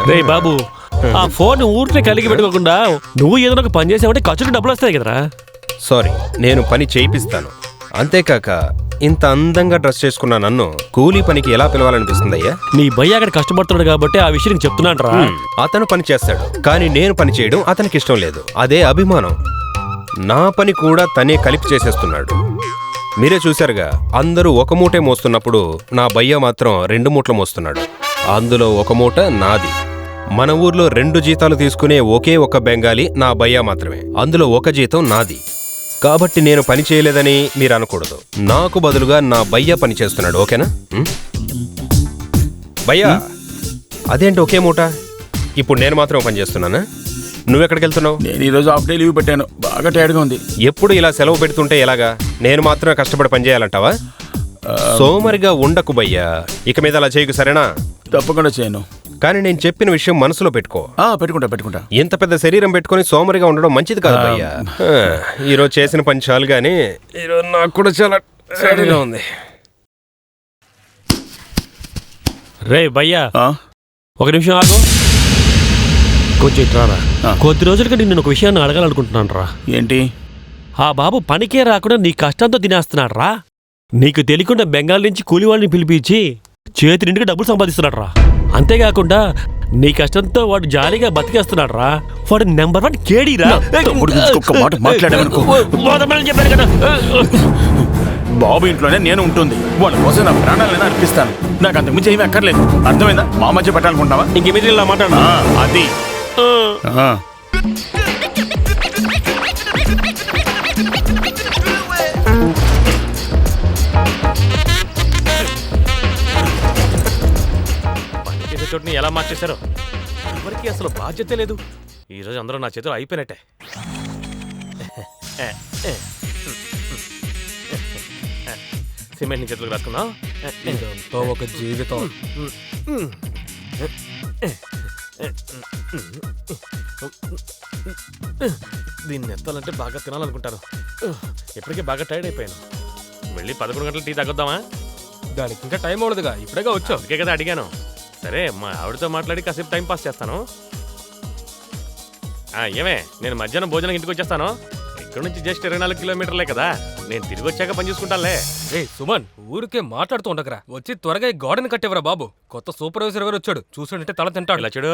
రే బాబు, ఆ ఫోన్ ఊరికే కలిగి పెట్టుకోకుండా నువ్వు ఏదైనా ఒక పని చేసావంటే ఖర్చులు డబ్బులు వస్తాయి కదరా. సారీ, నేను పని చేయిస్తాను. అంతేకాక ఇంత అందంగా డ్రెస్ చేసుకున్న నన్ను కూలీ పనికి ఎలా పిలవాలనిపిస్తుందయ్యా? నీ భయ్య అక్కడ కష్టపడుతున్నాడు కాబట్టి ఆ విషయం నీకు చెప్తున్నాను రా. అతను పని చేస్తాడు, కానీ నేను పని చేయడం అతనికి ఇష్టం లేదు. అదే అభిమానం. నా పని కూడా తనే కలిపి చేసేస్తున్నాడు. మీరే చూశారుగా, అందరూ ఒక మూటే మోస్తున్నప్పుడు నా భయ్య మాత్రం 2 మూటలు మోస్తున్నాడు. అందులో ఒక మూట నాది. మన ఊర్లో 2 జీతాలు తీసుకునే ఒకే ఒక బెంగాలీ నా భయ్య మాత్రమే. అందులో ఒక జీతం నాది. కాబట్టి నేను పని చేయలేదని మీరు అనకూడదు. నాకు బదులుగా నా భయ్య పని చేస్తున్నాడు. ఓకేనా? భయ్యా, అదేంటి ఒకే మూట? ఇప్పుడు నేను మాత్రం పని చేస్తున్నానా? నువ్వెక్కడికి వెళ్తున్నావు? నేను ఈరోజు హాఫ్ డే లీవ్ పెట్టాను, బాగా టైర్డ్గా ఉంది. ఎప్పుడు ఇలా సెలవు పెడుతుంటే ఎలాగా? నేను మాత్రమే కష్టపడి పని చేయాలంటావా? సోమరిగా ఉండకు భయ్యా, ఇక మీద అలా చేయకు, సరేనా? తప్పకుండా చేయను. కానీ నేను చెప్పిన విషయం మనసులో పెట్టుకో. పెట్టుకుంటా. ఇంత పెద్ద శరీరం పెట్టుకుని సోమరిగా ఉండడం మంచిది కాదు భయ్యా. ఈరోజు చేసిన పని చాలు, కానీ ఈరోజు నాకు కూడా చాలా సరిగా ఉంది. రే భయ్యా, ఒక నిమిషం ఆగు. కొంచెం ఇట్రారా. కొద్ది రోజులుగా నేను ఒక విషయాన్ని అడగాలనుకుంటున్నాను రా. ఏంటి? ఆ బాబు పనికే రాకుండా నీ కష్టంతో తినేస్తున్నాడు రా. నీకు తెలియకుండా బెంగాల్ నుంచి కూలి వాళ్ళని పిలిపించి చేతి నిండుగా డబ్బులు సంపాదిస్తున్నాడు రా. అంతేకాకుండా నీ కష్టంతో వాడు జాలీగా బతికేస్తున్నాడు రా. వాడు నెంబర్ 1 కేడీరా. చెప్పాను కదా, బాబు ఇంట్లోనే నేను ఉంటుంది. వాళ్ళ కోసం నా ప్రాణాలైనా అర్పిస్తాను. నాకు అంతకుమించి ఏమీ అక్కర్లేదు. అర్థమైందా? మా మధ్య పెట్టాలనుకుంటున్నావా? ఇంకేమీ ఇలా మాట్లాడు. అది చోటుని ఎలా మార్చేశారో ఎవరికి అసలు బాధ్యత లేదు. ఈరోజు అందరూ నా చేతులు అయిపోయినట్టే. సిమెంట్ ని చేతులకు రాసుకుందాం. ఒక జీవితం. దీన్ని ఎత్తాలంటే బాగా తినాలనుకుంటాను. ఇప్పటికే బాగా టైర్డ్ అయిపోయాను. వెళ్ళి 11 గంటలు టీ తగ్గొద్దామా? దానికి ఇంకా టైం అవ్వదుగా, ఇప్పుడేగా వచ్చావు. అందుకే కదా అడిగాను. సరే, మా ఆవిడతో మాట్లాడి కాసేపు టైం పాస్ చేస్తాను. ఏమే, నేను మధ్యాహ్నం భోజనం ఇంటికి వచ్చేస్తాను. ఇక్కడ నుంచి జస్ట్ 24 కిలోమీటర్లే కదా. నేను తిరిగి వచ్చాక పని చూసుకుంటానులే. రే సుమన్, ఊరికే మాట్లాడుతూ ఉండకరా. వచ్చి త్వరగా ఈ గార్డెన్ కట్టేవరా బాబు. కొత్త సూపర్వైజర్ ఎవరు వచ్చాడు, చూసాడంటే తల తింటాడు. ఇలా చూడు,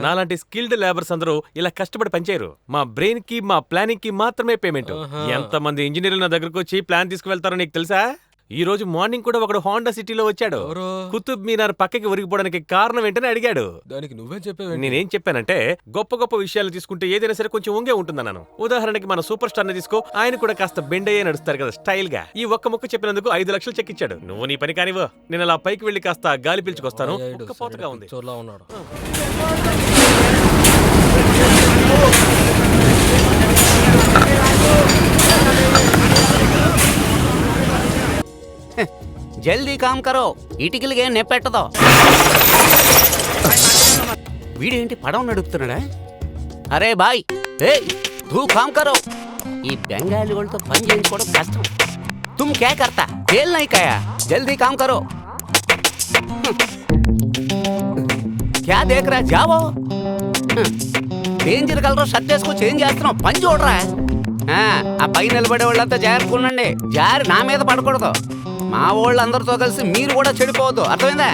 నాలాంటి స్కిల్డ్ లేబర్స్ అందరూ ఇలా కష్టపడి పనిచేయరు. మా బ్రెయిన్ కి, మా ప్లానింగ్ కి మాత్రమే పేమెంట్. ఎంతమంది ఇంజనీర్లు నా దగ్గరకు వచ్చి ప్లాన్ తీసుకువెళ్తారో నీకు తెలుసా? ఈ రోజు మార్నింగ్ కూడా ఒకడు హోండా సిటీలో వచ్చాడు. కుతుబ్ మీనార్ పక్కకి ఒరిగిపోవడానికి కారణం ఏంటని అడిగాడు. దానికి నువ్వే చెప్పావు. నేనేం చెప్పానంటే, గొప్ప గొప్ప విషయాలు తీసుకుంటే ఏదైనా సరే కొంచెం ఉంగే ఉంటుందన్నాను. ఉదాహరణకి మన సూపర్ స్టార్ ని తీసుకో, ఆయన కూడా కాస్త బెండ్ అయ్యే నడుస్తారు కదా స్టైల్ గా. ఈ ఒక్క ముక్క చెప్పినందుకు 5 లక్షలు చెక్ ఇచ్చాడు. నువ్వు నీ పని కానివ్వు, నేను అలా పైకి వెళ్లి కాస్త గాలి పీల్చుకొస్తాను. పోతగా ఉంది. ఉన్నాడు. జల్దీ కామ్ కరో, ఇటుకలకి ఏం నెప్పెట్టదో. వీడేంటి పడవ నడుపుతున్నాడా? అరే బాయ్, ఏ తూ కామ్ కరో. ఈ బెంగాలీ వాళ్ళతో పని చేయించుకోవడం కష్టం. తుమ్ క్యా కర్తా? తేల్ నహీ కాయా? జల్దీ కామ్ కరో. క్యా దేఖ్ రా, జావో. డేంజర్ కలర్ షర్ట్ వేసుకో, చేంజ్ చేస్తున్నావు. పని చూడరా. ఆ పైన నిలబడే వాళ్ళంతా జాగ్రత్తగా ఉండండి. జారి నా మీద పడకూడదు. మా వాళ్ళందరితో కలిసి మీరు కూడా చెడిపోవద్దు, అర్థమైందా?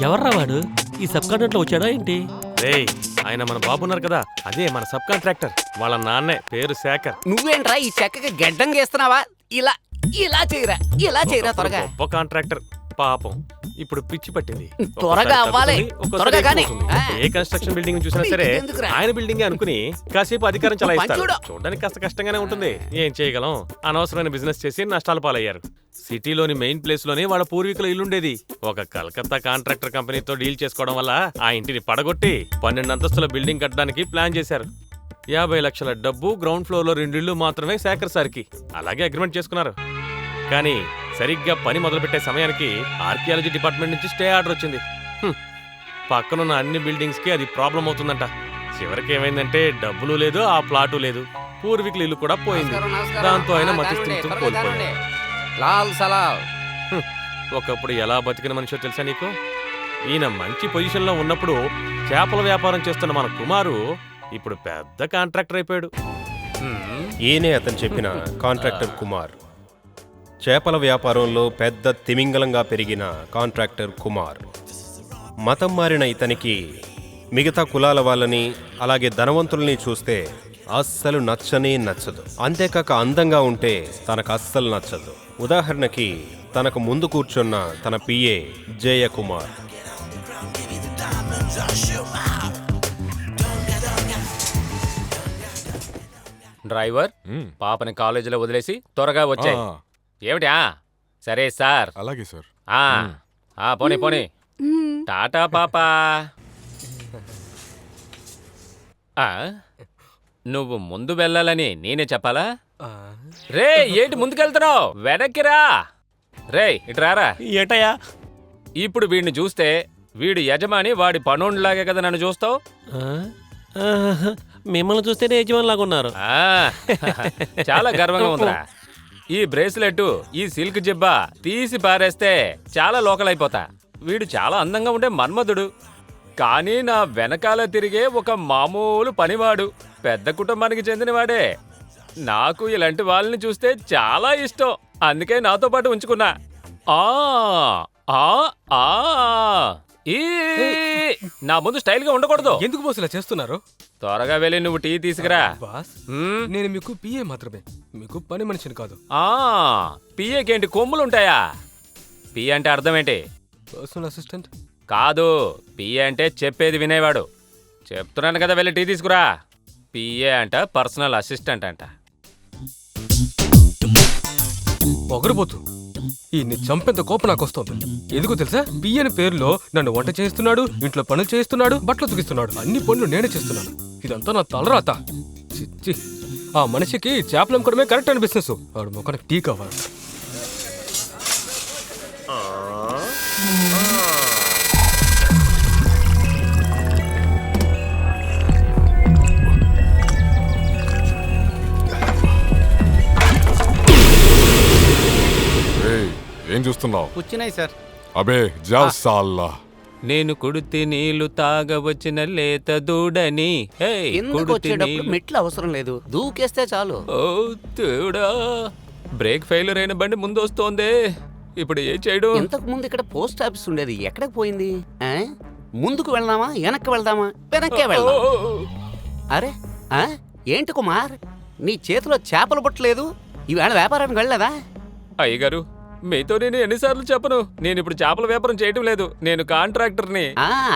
ఎవర్రా వాడు? ఈ సబ్ కాంట్రాక్టర్ వచ్చాడా ఏంటి? రేయ్, ఆయన మన బాబు ఉన్నారు కదా, అదే మన సబ్ కాంట్రాక్టర్. వాళ్ళ నాన్నే, పేరు శేఖర్. నువ్వేంట్రా ఈ చెక్కకి గడ్డం గీస్తున్నావా? ఇలా ఇలా చేయరా, ఇలా చేయరా త్వరగా. గొప్ప కాంట్రాక్టర్ పాపం, ఇప్పుడు పిచ్చి పట్టింది. త్వరగా అవ్వాలి, త్వరగా కానీ. ఏ కన్స్ట్రక్షన్ బిల్డింగ్ చూసినా సరే ఆయన బిల్డింగే అనుకుని కాసేపు అధికారం చలాయిస్తారు. చూడడానికి కాస్త కష్టంగానే ఉంటుంది. ఏం చేయగలం? అనవసరమైన బిజినెస్ చేసి నష్టాలు పాలయ్యారు. సిటీలోని మెయిన్ ప్లేస్ లోనే వాళ్ళ పూర్వీకుల ఇల్లుండేది. ఒక కలకత్తా కాంట్రాక్టర్ కంపెనీతో డీల్ చేసుకోవడం వల్ల ఆ ఇంటిని పడగొట్టి 12 అంతస్తుల బిల్డింగ్ కట్టడానికి ప్లాన్ చేశారు. 50 లక్షల డబ్బు, గ్రౌండ్ ఫ్లోర్ లో 2 ఇళ్లు మాత్రమే శేఖర్ సార్కి. అలాగే అగ్రిమెంట్ చేసుకున్నారు. కానీ సరిగ్గా పని మొదలుపెట్టే సమయానికి ఆర్కియాలజీ డిపార్ట్మెంట్ నుంచి స్టే ఆర్డర్ వచ్చింది. పక్కనున్న అన్ని బిల్డింగ్స్ కి అది ప్రాబ్లం అవుతుందంట. చివరికి ఏమైందంటే డబ్బులు లేదు, ఆ ప్లాటు లేదు, పూర్వీకుల ఇల్లు కూడా పోయింది. దాంతో ఆయన మతిస్థిమితం కోల్పోయాడు. ఒకప్పుడు ఎలా బతికిన మనిషో తెలుసా నీకు? ఈయన మంచి పొజిషన్లో ఉన్నప్పుడు చేపల వ్యాపారం చేస్తున్న మన కుమారు ఇప్పుడు పెద్ద కాంట్రాక్టర్ అయిపోయాడు. ఈయనే అతను చెప్పిన కాంట్రాక్టర్ కుమార్. చేపల వ్యాపారంలో పెద్ద తిమింగలంగా పెరిగిన కాంట్రాక్టర్ కుమార్. మతం మారిన ఇతనికి మిగతా కులాల వాళ్ళని అలాగే ధనవంతుల్ని చూస్తే అస్సలు నచ్చనే నచ్చదు. అంతేకాక అందంగా ఉంటే తనకు అస్సలు నచ్చదు. ఉదాహరణకి తనకు ముందు కూర్చున్న తన పిఏ జయకుమార్. డ్రైవర్, పాపని కాలేజీలో వదిలేసి త్వరగా వచ్చాయి. ఏమిటా? సరే సార్. అలాగే సార్. పోనీ పోనీ. టాటా పాపా. నువ్వు ముందు వెళ్ళాలని నేనే చెప్పాలా? రే, ఏంటి ముందుకెళ్తున్నావు? వెనక్కిరా. రే, ఇటు రారా. ఏటయ్యా? ఇప్పుడు వీడిని చూస్తే వీడు యజమాని, వాడి పనోండిలాగే కదా నన్ను చూస్తావు. మిమ్మల్ని చూస్తేనే యజమాని లాగా ఉన్నారు. చాలా గర్వంగా ఉందిరా. ఈ బ్రేస్లెట్, ఈ సిల్క్ జిబ్బా తీసి పారేస్తే చాలా లోకల్ అయిపోతా. వీడు చాలా అందంగా ఉండే మన్మధుడు, కానీ నా వెనకాల తిరిగే ఒక మామూలు పనివాడు. పెద్ద కుటుంబానికి చెందినవాడే. నాకు ఇలాంటి వాళ్ళని చూస్తే చాలా ఇష్టం, అందుకే నాతో పాటు ఉంచుకున్నా. నా ముందు స్టైల్ గా ఉండకూడదు. ఎందుకు బాస్ ఇలా చేస్తున్నారు? త్వరగా వెళ్ళి నువ్వు టీ తీసుకురా. బాస్, నేను మీకు పిఏ మాత్రమే, మీకు పని మనిషిని కాదు. పిఏకేంటి కొమ్ములుంటాయా? పిఏ అంటే అర్థం ఏంటి? పర్సనల్ అసిస్టెంట్ కాదు, పిఏ అంటే చెప్పేది వినేవాడు. చెప్తున్నాను కదా, వెళ్ళి టీ తీసుకురా. పిఏ అంట పర్సనల్ అసిస్టెంట్ అంట. పొగరబోతు. ఈ చంపేంత కోపం నాకు వస్తుంది. ఎందుకు తెలుసా? పియ్యని పేరులో నన్ను వంట చేస్తున్నాడు, ఇంట్లో పనులు చేస్తున్నాడు, బట్టలు ఉతికిస్తున్నాడు. అన్ని పనులు నేనే చేస్తున్నాను. ఇదంతా నా తలరాత. చిచ్చి, ఆ మనిషికి చేపలు అమ్ముకోవడమే కరెక్ట్ అయిన బిజినెస్. వాడు మొక్కనికి టీ కావాలి. ఏం చూస్తున్నావు? కూర్చున్నాయి సార్. అబే జావ్ సాల్లా. నేను కుడితి నీళ్లు తాగవచ్చిన లేత దూడని. ఎందుకు వచ్చేటప్పుడు మెట్లు అవసరం లేదు, దూకేస్తే చాలు. ఓ దేవుడా, బ్రేక్ ఫెయిల్యూర్ అయిన బండి ముందు వస్తోంది. ఇప్పుడు ఏం చేయడం? ఇంతకు ముందు ఇక్కడ పోస్ట్ ఆఫీస్ ఉండేది, ఎక్కడికి పోయింది? ముందుకు వెళ్దామా వెనక్కి వెళ్దామా? వెనక్కే వెళ్దాం. అరే ఏంటి కుమార్, నీ చేతిలో చేపలు పుట్టలేదు? ఈవేళ వ్యాపారానికి వెళ్ళలేదా? అయ్యగారు, మీతో నేను ఎన్నిసార్లు చెప్పను, నేను ఇప్పుడు చేపల వ్యాపారం చేయటం లేదు, నేను కాంట్రాక్టర్ని.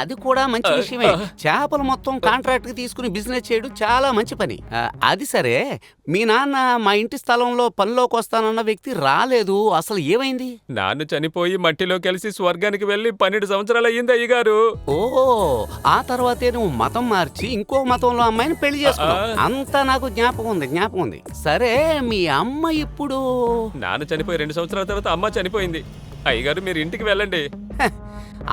అది కూడా మంచి విషయమే. చేపలు మొత్తం కాంట్రాక్ట్ కి తీసుకుని బిజినెస్ చేయడం చాలా మంచి పని. అది సరే, మీ నాన్న మా ఇంటి స్థలంలో పనిలోకి వస్తానన్న వ్యక్తి రాలేదు, అసలు ఏమైంది? నాన్న చనిపోయి మట్టిలో కలిసి స్వర్గానికి వెళ్ళి 12 సంవత్సరాలు అయ్యింది అయ్యగారు. ఓ, ఆ తర్వాతే నువ్వు మతం మార్చి ఇంకో మతంలో అమ్మాయిని పెళ్లి చేసుకున్నావు. అంతా నాకు జ్ఞాపకం ఉంది. సరే, మీ అమ్మ ఇప్పుడు? నాన్న చనిపోయి 2 సంవత్సరాల తర్వాత అమ్మ చనిపోయింది. అయ్యగారు, మీరు ఇంటికి వెళ్ళండి.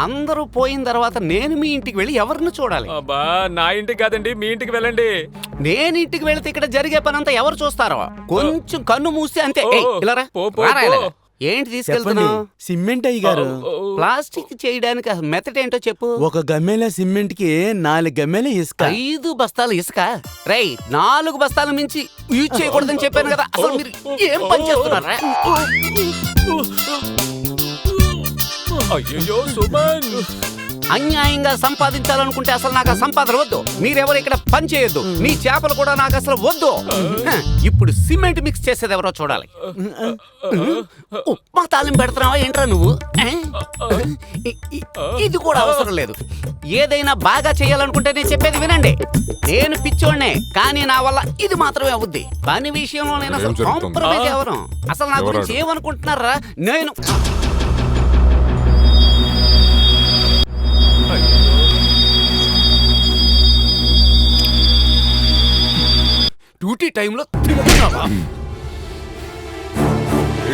అందరూ పోయిన తర్వాత నేను మీ ఇంటికి వెళ్ళి ఎవరిని చూడాలి? అబ్బా, నా ఇంటికి కాదండి, మీ ఇంటికి వెళ్ళండి. నేను ఇంటికి వెళితే ఇక్కడ జరిగే పనంతా ఎవరు చూస్తారో? కొంచెం కన్ను మూస్తే అంతే. ఏంటి తీసుకెళ్తున్నావు? సిమెంట్ అయ్యగారు. ప్లాస్టిక్ చేయడానికి మెథడ్ ఏంటో చెప్పు. ఒక గమ్మెల సిమెంట్ కి 4 గమ్మెల ఇసుక. 5 బస్తాలు ఇసుక? రై, 4 బస్తాల మించి యూజ్ చేయకూడదని చెప్పాను కదా. అసలు మీరు ఏం పని చేస్తున్నారా? అయ్యో సుమన్, అన్యాయంగా సంపాదించాలనుకుంటే అసలు నాకు ఆ సంపాదన వద్దు. మీరెవరు ఇక్కడ పని చేయొద్దు, మీ చేపలు కూడా నాకు అసలు వద్దు. ఇప్పుడు సిమెంట్ మిక్స్ చేసేది ఎవరో చూడాలి. ఉప్మా తాలింపు పెడుతున్నావా ఏంట్రా నువ్వు? ఇది కూడా అవసరం లేదు. ఏదైనా బాగా చేయాలనుకుంటే నేను చెప్పేది వినండి. నేను పిచ్చోడ్నే, కానీ నా వల్ల ఇది మాత్రమే అవుద్ది. పని విషయంలో నేను అసలు కాంప్రమైజ్ ఎవరు? అసలు నా గురించి ఏమనుకుంటున్నారా? నేను డ్యూటీ టైంలో తిరుగుతున్నావా?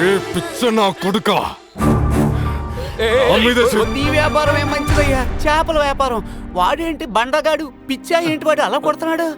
ఏ పిచ్చ నా కొడుకా! నీ వ్యాపారం ఏం మంచిదయ్యా, చేపల వ్యాపారం. వాడేంటి బండగాడు, పిచ్చా ఏంటి వాడు అలా కొడుతున్నాడు?